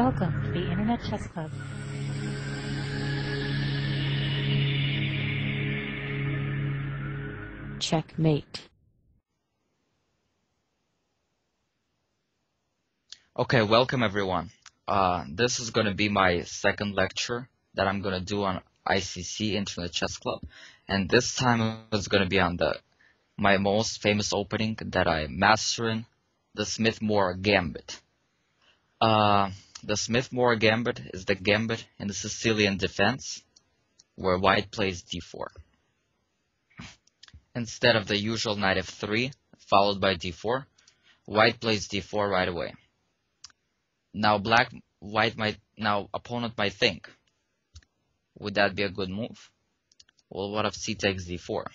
Welcome to the Internet Chess Club. Checkmate. Okay, welcome everyone. This is going to be my second lecture that I'm going to do on ICC Internet Chess Club, and this time it's going to be on my most famous opening that I master in, the Smith Morra Gambit. The Smith Morra Gambit is the gambit in the Sicilian defense, where white plays d4. Instead of the usual knight f3 followed by d4, white plays d4 right away. Now opponent might think, would that be a good move? Well, what if c takes d4?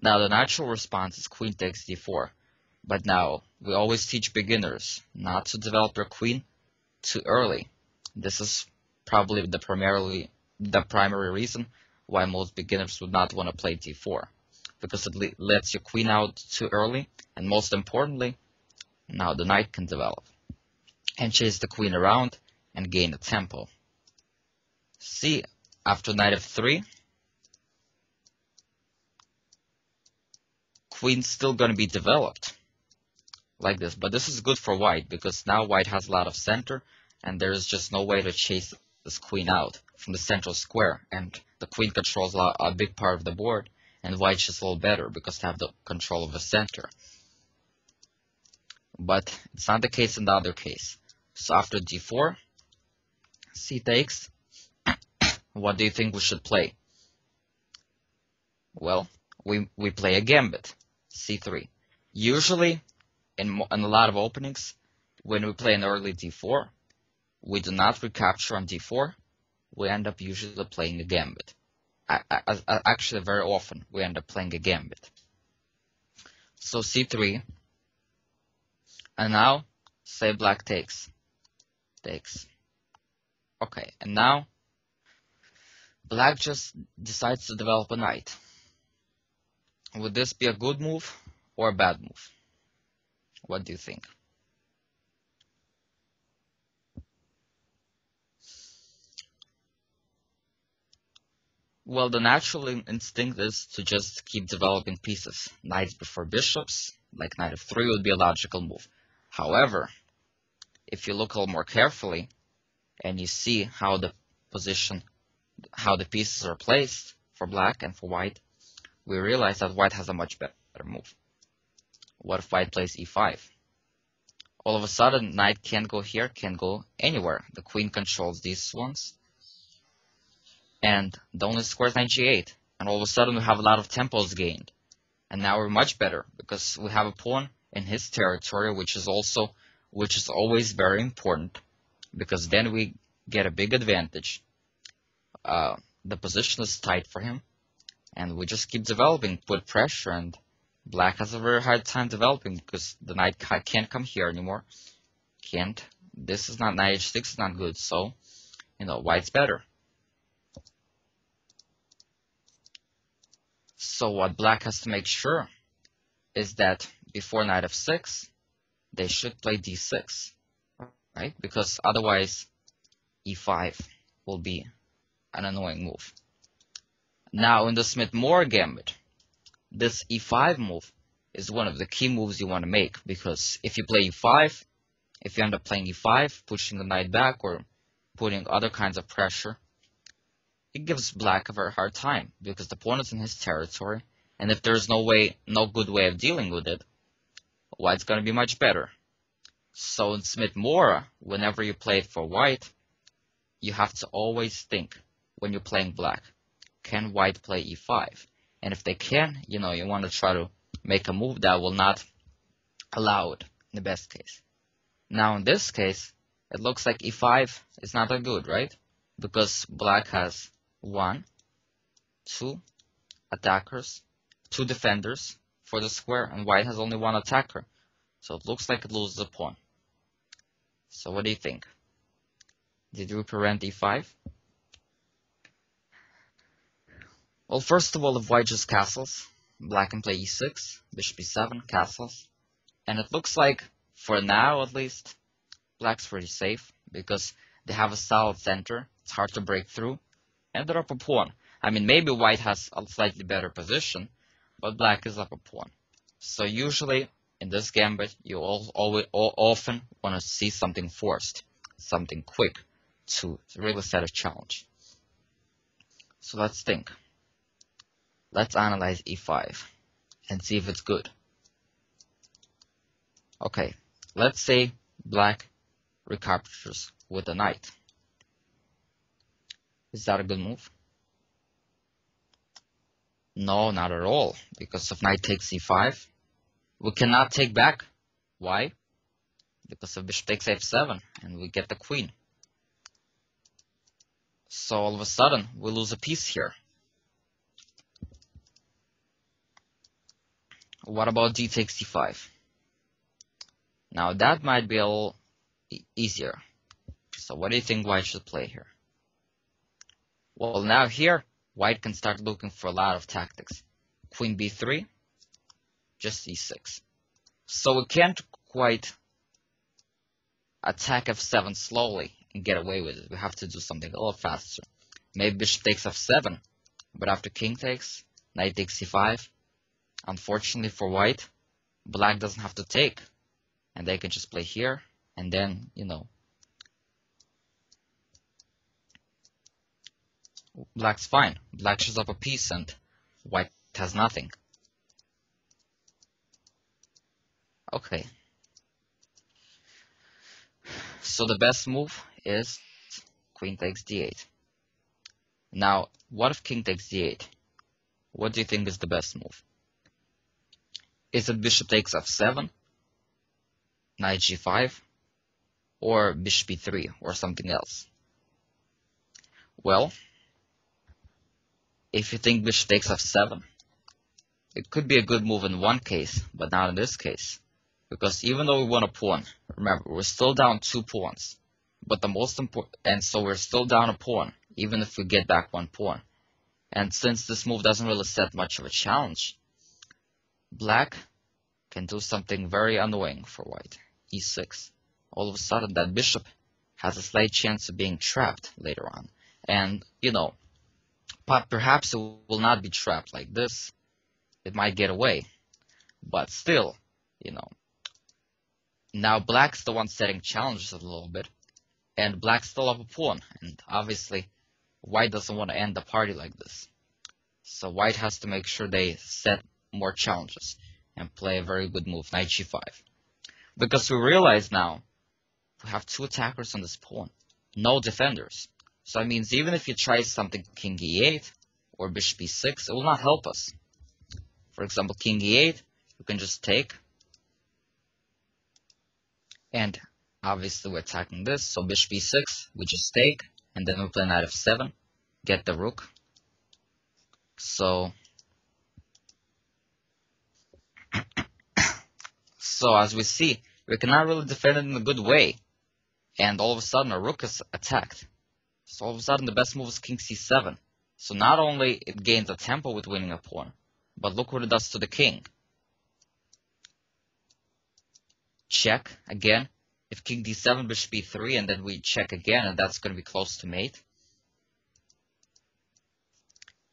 Now the natural response is queen takes d4, but now we always teach beginners not to develop their queen too early. This is probably the primary reason why most beginners would not want to play d4, because it lets your queen out too early, and most importantly, now the knight can develop and chase the queen around and gain a tempo. See, after knight f3, queen's still going to be developed like this, but this is good for white because now white has a lot of center and there is just no way to chase this queen out from the central square, and the queen controls a big part of the board, and white's just a little better because they have the control of the center. But it's not the case in the other case. So after d4, c takes, what do you think we should play? Well, we play a gambit, c3. Usually, in a lot of openings, when we play an early d4, we do not recapture on d4, we end up usually playing a gambit. Actually, very often, we end up playing a gambit. So c3, and now, say black takes. Okay, and now, black just decides to develop a knight. Would this be a good move or a bad move? What do you think? Well, the natural instinct is to just keep developing pieces. Knights before bishops, like knight f3 would be a logical move. However, if you look a little more carefully and you see how the pieces are placed for black and for white, we realize that white has a much better move. What if white plays e5? All of a sudden, knight can't go here, can't go anywhere. The queen controls these ones, and the only square is knight g8. And all of a sudden, we have a lot of tempos gained. And now we're much better because we have a pawn in his territory, which is always very important, because then we get a big advantage. The position is tight for him, and we just keep developing, put pressure, and black has a very hard time developing because the knight can't come here anymore. Can't. This is not, knight h6 is not good, so, white's better. So what black has to make sure is that before knight f6, they should play d6, right? Because otherwise, e5 will be an annoying move. Now, in the Smith Morra Gambit, this e5 move is one of the key moves you want to make, because if you play e5, if you end up playing e5, pushing the knight back or putting other kinds of pressure, it gives black a very hard time because the pawn is in his territory, and if there's no good way of dealing with it, white's going to be much better. So in Smith Morra, whenever you play it for white, you have to always think when you're playing black, can white play e5? And if they can, you want to try to make a move that will not allow it, in the best case. Now in this case, it looks like e5 is not that good, right? Because black has 1, 2 attackers, 2 defenders for the square, and white has only 1 attacker. So it looks like it loses a pawn. So what do you think? Did we prevent e5? Well, first of all, if white just castles, black can play e6, bishop e7, castles. And it looks like, for now at least, black's pretty safe because they have a solid center. It's hard to break through. And they're up a pawn. I mean, maybe white has a slightly better position, but black is up a pawn. So usually in this gambit, you often want to see something forced, something quick to really set a challenge. So let's think. Let's analyze e5 and see if it's good. Okay, let's say black recaptures with a knight. Is that a good move? No, not at all, because if knight takes e5, we cannot take back. Why? Because if bishop takes f7, and we get the queen. So all of a sudden, we lose a piece here. What about d takes e5? Now that might be a little easier. So what do you think white should play here? Well, now here, white can start looking for a lot of tactics. Queen b3, just e6. So we can't quite attack f7 slowly and get away with it. We have to do something a little faster. Maybe bishop takes f7, but after king takes, knight takes c5. Unfortunately for white, black doesn't have to take. And they can just play here, and then, black's fine. Black shows up a piece, and white has nothing. Okay. So the best move is queen takes d8. Now, what if king takes d8? What do you think is the best move? Is it bishop takes f7, knight g5, or bishop e3, or something else? Well, if you think bishop takes f7, it could be a good move in one case, but not in this case. Because even though we won a pawn, remember, we're still down 2 pawns. But the most important, and so we're still down a pawn, even if we get back 1 pawn. And since this move doesn't really set much of a challenge, black can do something very annoying for white. e6. All of a sudden, that bishop has a slight chance of being trapped later on. And, perhaps it will not be trapped like this. It might get away. But still, now black's the one setting challenges a little bit. And black's still up a pawn. And obviously, white doesn't want to end the party like this. So white has to make sure they set more challenges and play a very good move, knight g5. Because we realize now, we have 2 attackers on this pawn. No defenders. So that means even if you try something king e8 or bishop e6, it will not help us. For example, king e8, we can just take. And obviously we're attacking this, so bishop e6, we just take. And then we play knight f7, get the rook. So as we see, we cannot really defend it in a good way. And all of a sudden, our rook is attacked. So all of a sudden, the best move is king c7. So not only it gains a tempo with winning a pawn, but look what it does to the king. Check again. If king d7, bishop e3, and then we check again, and that's going to be close to mate.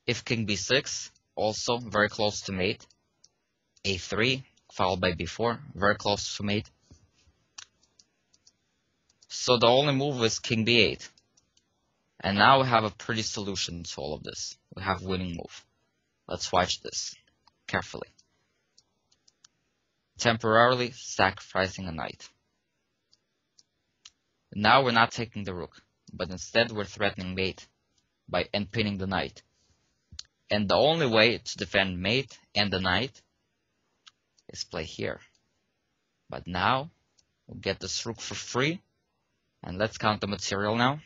If king b6, also very close to mate. a3, followed by b4, very close to mate. So the only move is king b8. And now we have a pretty solution to all of this. We have winning move. Let's watch this carefully. Temporarily sacrificing a knight. Now we're not taking the rook, but instead we're threatening mate by pinning the knight. And the only way to defend mate and the knight is play here. But now we'll get this rook for free. And let's count the material now.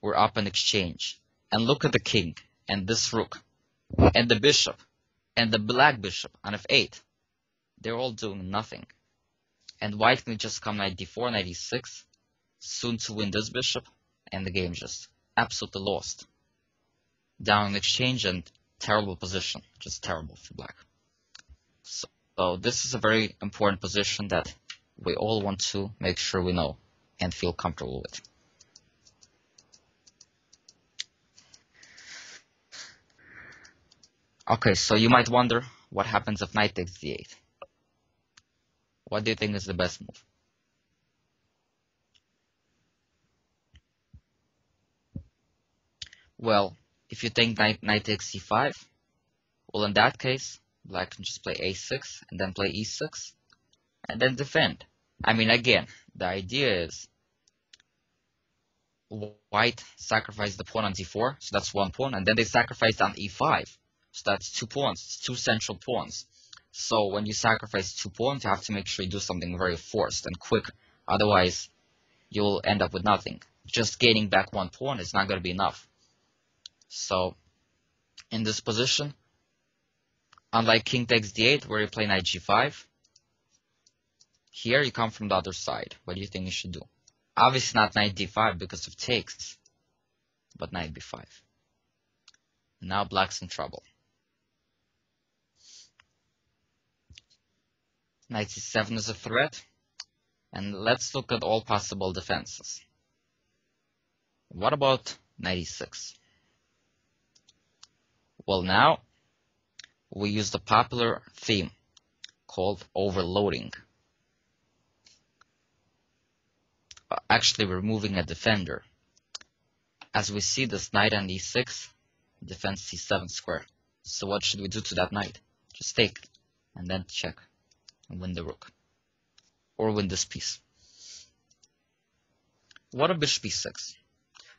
We're up in exchange. And look at the king and this rook and the bishop and the black bishop on f8. They're all doing nothing. And white can just come knight d4, knight e6, soon to win this bishop, and the game just absolutely lost. Down in exchange and terrible position, just terrible for black. So this is a very important position that we all want to make sure we know and feel comfortable with. Okay, so you might wonder, what happens if knight takes d8? What do you think is the best move? Well, if you think knight takes c5, well, in that case, black can just play a6 and then play e6 and then defend. I mean, again, the idea is white sacrificed the pawn on d4, so that's one pawn, and then they sacrificed on e5, so that's 2 pawns, 2 central pawns. So when you sacrifice 2 pawns, you have to make sure you do something very forced and quick, otherwise you'll end up with nothing. Just gaining back 1 pawn is not going to be enough. So in this position, unlike king takes d8, where you play knight g5, here you come from the other side. What do you think you should do? Obviously not knight d5 because of takes, but knight b5. Now black's in trouble. Knight c7 is a threat, and let's look at all possible defenses. What about knight e6? Well, now we use the popular theme called overloading. Actually removing a defender. As we see, this knight on e6 defends c7 square. So what should we do to that knight? Just take it and then check and win the rook. Or win this piece. What of bishop e6?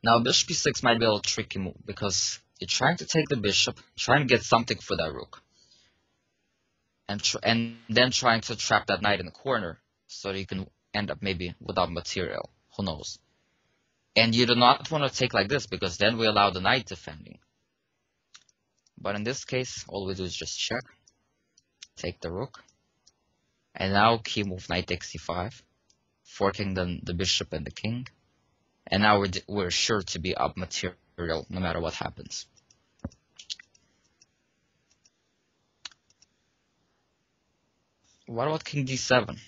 Now bishop e6 might be a little tricky move because you're trying to take the bishop, trying to get something for that rook. And then trying to trap that knight in the corner so that you can end up maybe without material. Who knows? And you do not want to take like this because then we allow the knight defending. But in this case, all we do is just check, take the rook, and now key move knight takes c5, forking the bishop and the king. And now we're sure to be up material no matter what happens. What about king d7?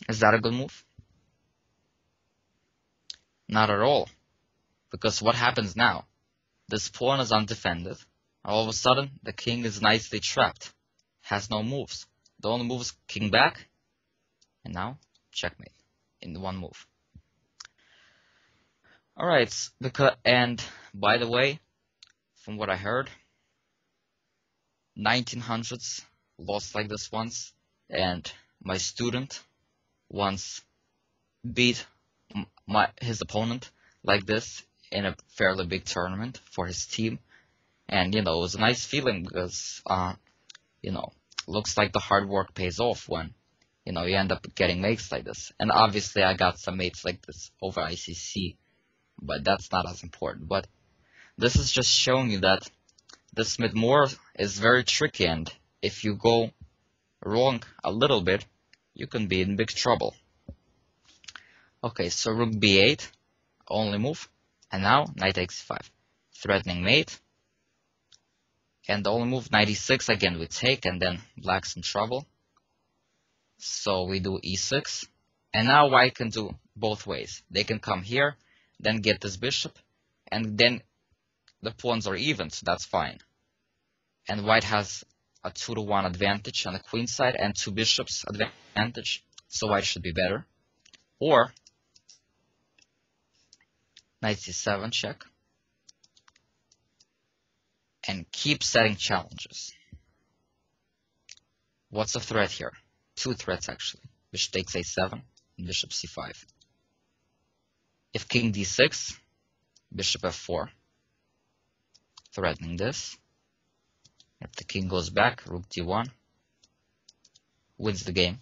Is that a good move? Not at all. Because what happens now? This pawn is undefended. All of a sudden, the king is nicely trapped. Has no moves. The only move is king back. And now, checkmate. In one move. Alright, and by the way, from what I heard, 1900s lost like this once, and my student once beat his opponent like this in a fairly big tournament for his team, and it was a nice feeling because looks like the hard work pays off when you end up getting mates like this. And obviously I got some mates like this over ICC, but that's not as important. But this is just showing you that the Smith Morra is very tricky, and if you go wrong a little bit, you can be in big trouble. Okay, so rook b8, only move, and now knight takes 5, threatening mate, and the only move, knight e6, again we take, and then black's in trouble. So we do e6, and now white can do both ways. They can come here, then get this bishop, and then the pawns are even, so that's fine. And white has a 2-to-1 advantage on the queen side and 2 bishops advantage, so white should be better. Or knight c7 check, and keep setting challenges. What's the threat here? 2 threats actually. Bishop takes a7 and bishop c5. If king d6, bishop f4, threatening this. If the king goes back, rook d1, wins the game.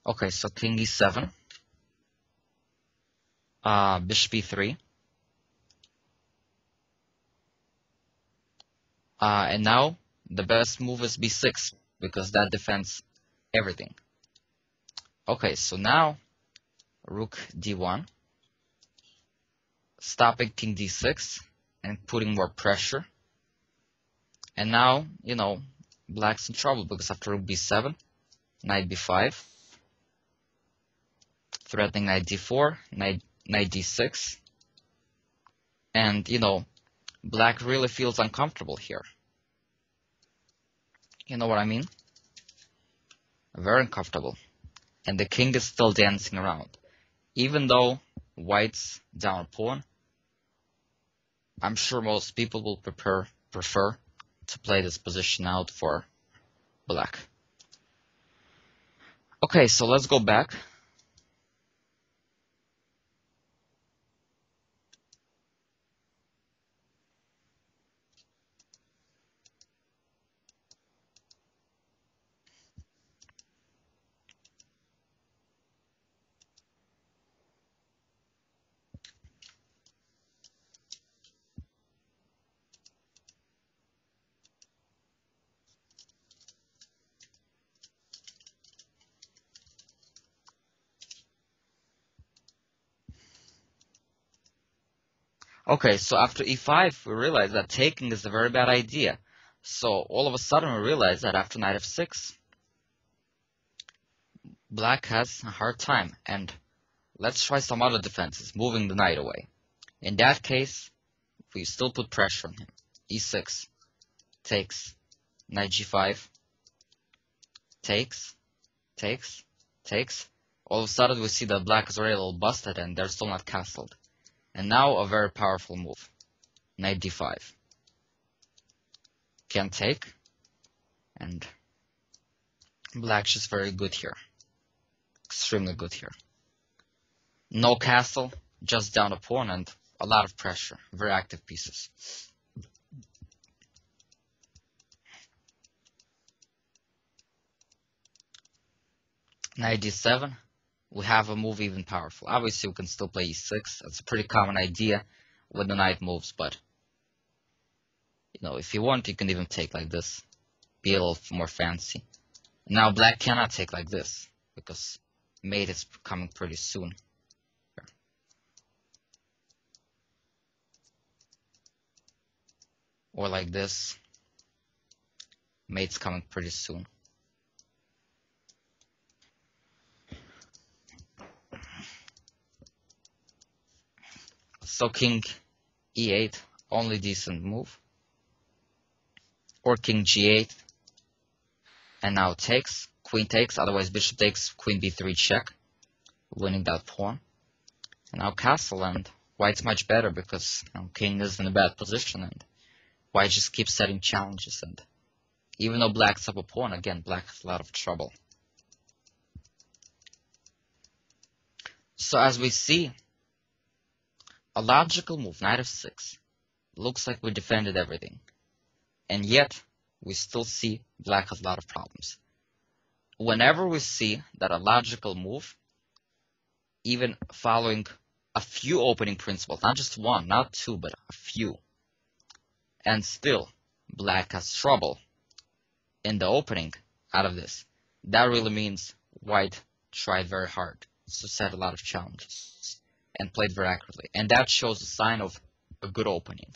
Okay, so king e7, bishop e3, And now the best move is b6 because that defends everything. Okay, so now rook d1, stopping king d6 and putting more pressure. And now, black's in trouble because after rook b7, knight b5, threatening knight d4, knight d6. And, black really feels uncomfortable here. You know what I mean? Very uncomfortable. And the king is still dancing around. Even though white's down a pawn, I'm sure most people will prefer to play this position out for black. Okay, so let's go back. Okay, so after e5, we realize that taking is a very bad idea. So all of a sudden we realize that after knight f6, black has a hard time. And let's try some other defenses, moving the knight away. In that case, we still put pressure on him. e6, takes, knight g5, takes, takes. All of a sudden we see that black is already a little busted and they're still not castled. And now a very powerful move. Knight d5. Can take. And black's just very good here. Extremely good here. No castle, just down a pawn and a lot of pressure. Very active pieces. Knight d7. We have a move even powerful. Obviously, we can still play e6. That's a pretty common idea when the knight moves, but if you want, you can even take like this. Be a little more fancy. Now, black cannot take like this because mate is coming pretty soon. Or like this. Mate's coming pretty soon. So king e8, only decent move. Or king g8, and now takes, queen takes, otherwise bishop takes, queen b3 check, winning that pawn. And now castle, and white's much better because king is in a bad position, and white just keeps setting challenges. And even though black's up a pawn, again, black has a lot of trouble. So as we see, a logical move, knight f6, looks like we defended everything. And yet, we still see black has a lot of problems. Whenever we see that a logical move, even following a few opening principles, not just one, not two, but a few, and still black has trouble in the opening out of this, that really means white tried very hard to set a lot of challenges and played very accurately. And that shows a sign of a good opening,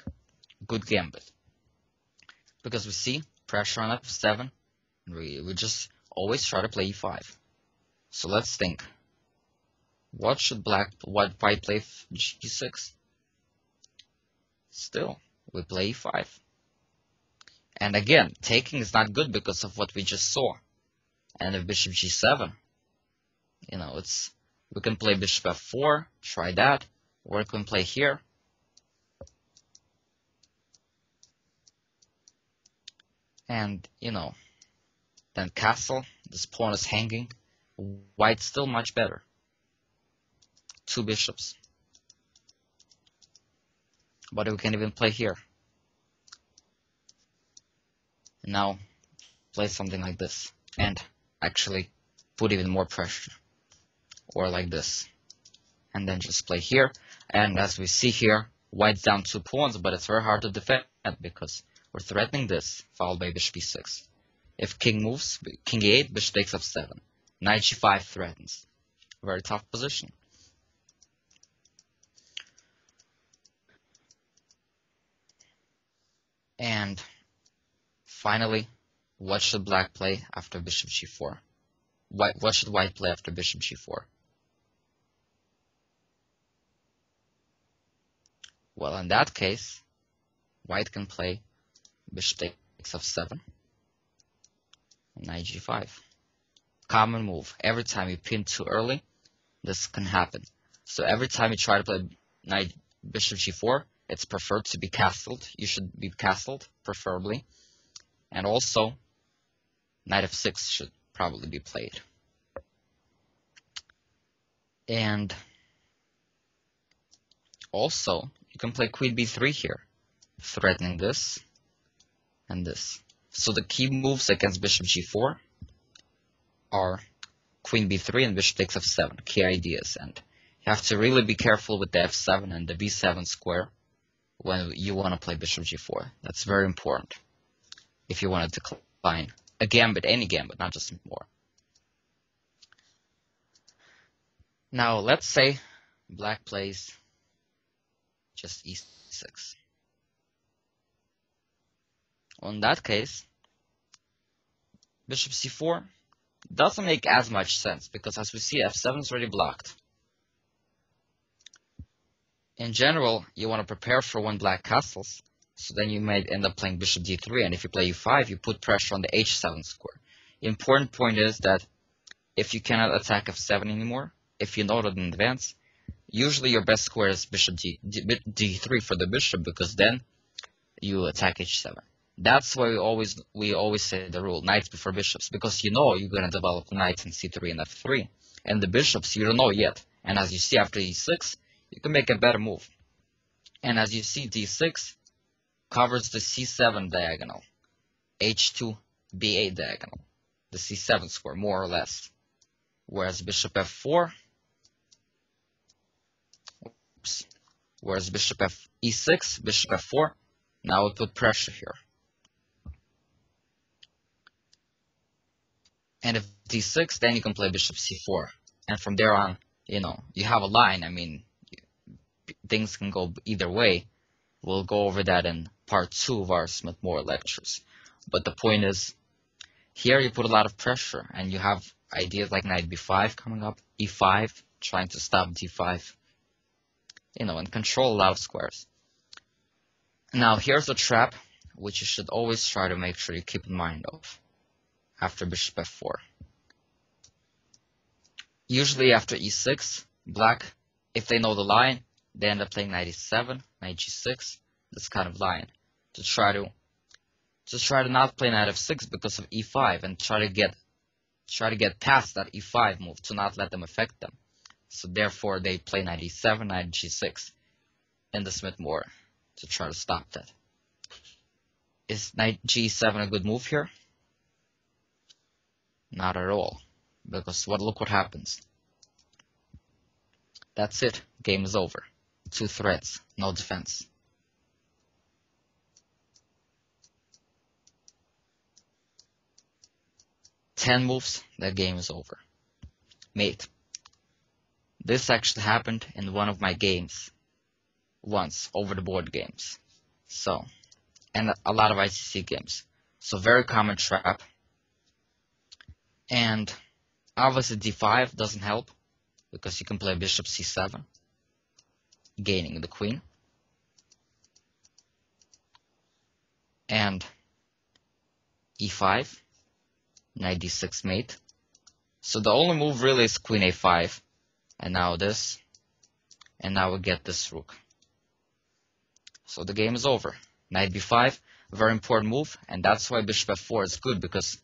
good gambit. Because we see pressure on f7, and we just always try to play e5. So let's think. What should white play g6? Still, we play e5. And again, taking is not good because of what we just saw. And if bishop g7, we can play bishop f4, try that, or we can play here. And, then castle, this pawn is hanging. White's still much better. Two bishops. But we can even play here. Now, play something like this. And actually put even more pressure. Or like this. And then just play here. And as we see here, white's down 2 pawns, but it's very hard to defend because We're threatening this, followed by bishop e6. If king moves, king e8, bishop takes f7. Knight g5 threatens. Very tough position. And finally, what should black play after bishop g4? What should white play after bishop g4? Well, in that case, white can play bishop takes f7, knight g5. Common move. Every time you pin too early, this can happen. So every time you try to play knight bishop g4, it's preferred to be castled. You should be castled, preferably. And also, knight f6 should probably be played. And also, you can play queen b3 here, threatening this and this. So the key moves against bishop g4 are queen b3 and bishop takes f7, key ideas. And you have to really be careful with the f7 and the b7 square when you want to play bishop g4. That's very important if you want to decline a gambit, any gambit, not just Smith Morra. Now, let's say black plays just e6. Well, in that case, bishop c4 doesn't make as much sense because, as we see, f7 is already blocked. In general, you want to prepare for when black castles, so then you might end up playing bishop d3, and if you play e5, you put pressure on the h7 square. The important point is that if you cannot attack f7 anymore, if you know it in advance, usually your best square is bishop d3 for the bishop, because then you attack h7. That's why we always say the rule, knights before bishops, because you know you're going to develop knights in c3 and f3, and the bishops you don't know yet. And as you see after e6, you can make a better move. And as you see, d6 covers the c7 diagonal, h2, b8 diagonal, the c7 square, more or less. Whereas bishop f4, e6, bishop f4, now we put pressure here. And if d6, then you can play bishop c4. And from there on, you have a line. I mean, things can go either way. We'll go over that in part 2 of our Smith Morra lectures. But the point is, here you put a lot of pressure, and you have ideas like knight b5 coming up, e5, trying to stop d5, and control a lot of squares. Now, here's a trap, which you should always try to make sure you keep in mind of after bishop f4. Usually after e6, black, if they know the line, they end up playing knight e7, knight g6, this kind of line, to try to not play knight f6 because of e5, and try to get past that e5 move to not let them affect them. So therefore they play knight e7, knight g6 in the Smith Morra to try to stop that. Is knight g7 a good move here? Not at all, because look what happens. That's it, game is over. 2 threats, no defense. Ten moves, that game is over. Mate. This actually happened in one of my games. Once, over the board games. So, and a lot of ICC games. So very common trap. And obviously d5 doesn't help, because you can play bishop c7, gaining the queen. And e5, knight d6 mate. So the only move really is queen a5, and now this, and now we get this rook. So the game is over. Knight b5, very important move, and that's why bishop f4 is good, because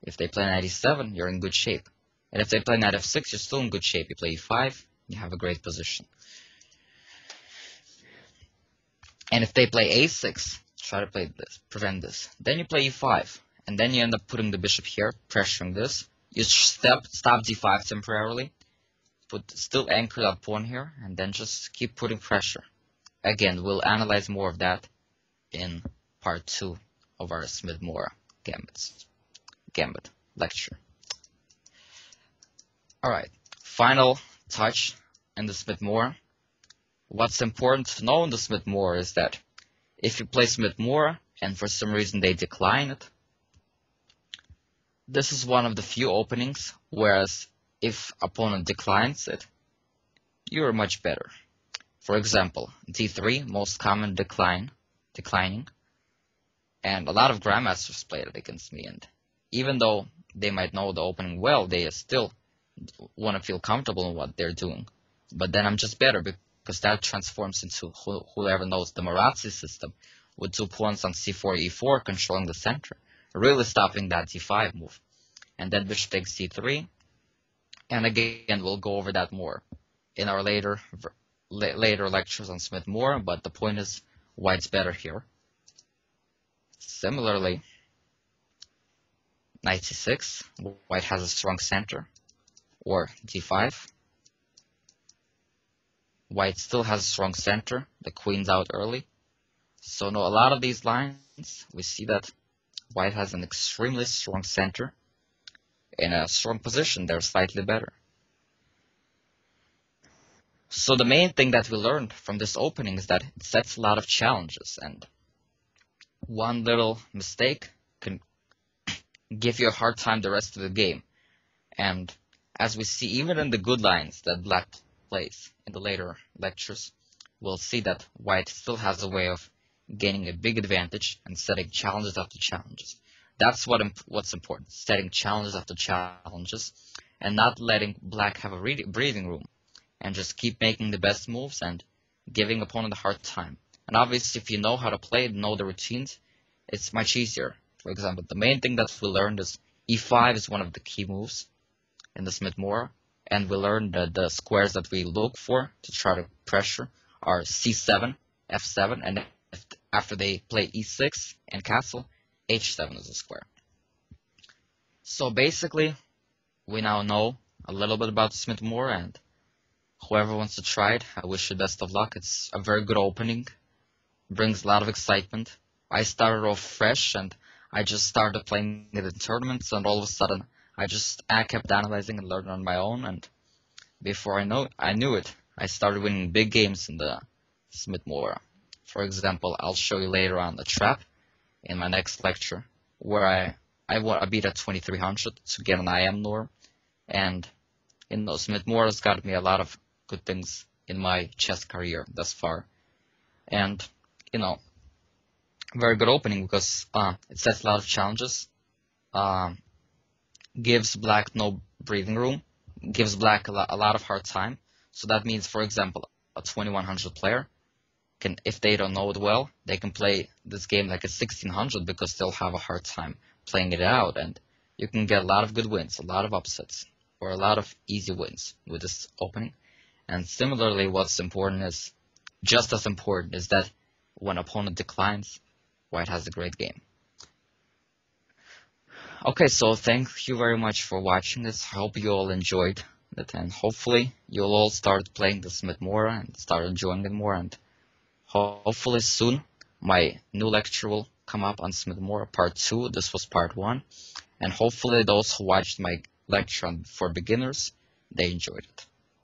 if they play knight e7, you're in good shape. And if they play knight f6, you're still in good shape. You play e5, you have a great position. And if they play a6, try to play this, prevent this. Then you play e5, and then you end up putting the bishop here, pressuring this. You stop d5 temporarily, still anchor that pawn here, and then just keep putting pressure. Again, we'll analyze more of that in part 2 of our Smith Morra Gambit lecture. Alright, final touch in the Smith Morra. What's important to know in the Smith Morra is that if you play Smith Morra and for some reason they decline it, this is one of the few openings, whereas if opponent declines it, you are much better. For example, d3, most common declining, and a lot of grandmasters played it against me, and even though they might know the opening well, they still want to feel comfortable in what they're doing. But then I'm just better because that transforms into whoever knows the Marazzi system with 2 pawns on c4, e4, controlling the center, really stopping that d5 move. And then bishop takes c3, and again, we'll go over that more in our later lectures on Smith Morra, but the point is, white's better here. Similarly, knight c6, white has a strong center, or d5. White still has a strong center, the queen's out early. So no, a lot of these lines, we see that white has an extremely strong center. In a strong position, they're slightly better. So the main thing that we learned from this opening is that it sets a lot of challenges, and one little mistake can give you a hard time the rest of the game. And as we see, even in the good lines that black plays in the later lectures, we'll see that white still has a way of gaining a big advantage and setting challenges after challenges. That's what's important, setting challenges after challenges and not letting black have a breathing room and just keep making the best moves and giving opponent a hard time. And obviously, if you know how to play, know the routines, it's much easier. For example, the main thing that we learned is e5 is one of the key moves in the Smith Morra, and we learned that the squares that we look for to try to pressure are c7, f7, and after they play e6 and castle, h7 is a square. So basically, we now know a little bit about Smith Morra, and whoever wants to try it, I wish you best of luck. It's a very good opening, brings a lot of excitement. I started off fresh, and I just started playing it in tournaments, and all of a sudden, I kept analyzing and learning on my own, and before I knew it, I started winning big games in the Smith Morra. For example, I'll show you later on the trap in my next lecture, where I beat at 2300 to get an IM norm, and Smith Morra's got me a lot of good things in my chess career thus far, and very good opening because it sets a lot of challenges, gives black no breathing room, gives black a lot of hard time. So that means, for example, a 2100 player can, if they don't know it well, they can play this game like a 1600 because they'll have a hard time playing it out, and you can get a lot of good wins, a lot of upsets, or a lot of easy wins with this opening. And similarly, what's important is, just as important, is that when opponent declines, white has a great game. Okay, so thank you very much for watching this. I hope you all enjoyed it, and hopefully you'll all start playing the Smith Morra and start enjoying it more, and hopefully soon my new lecture will come up on Smith Morra part 2. This was part 1, and hopefully those who watched my lecture for beginners, they enjoyed it.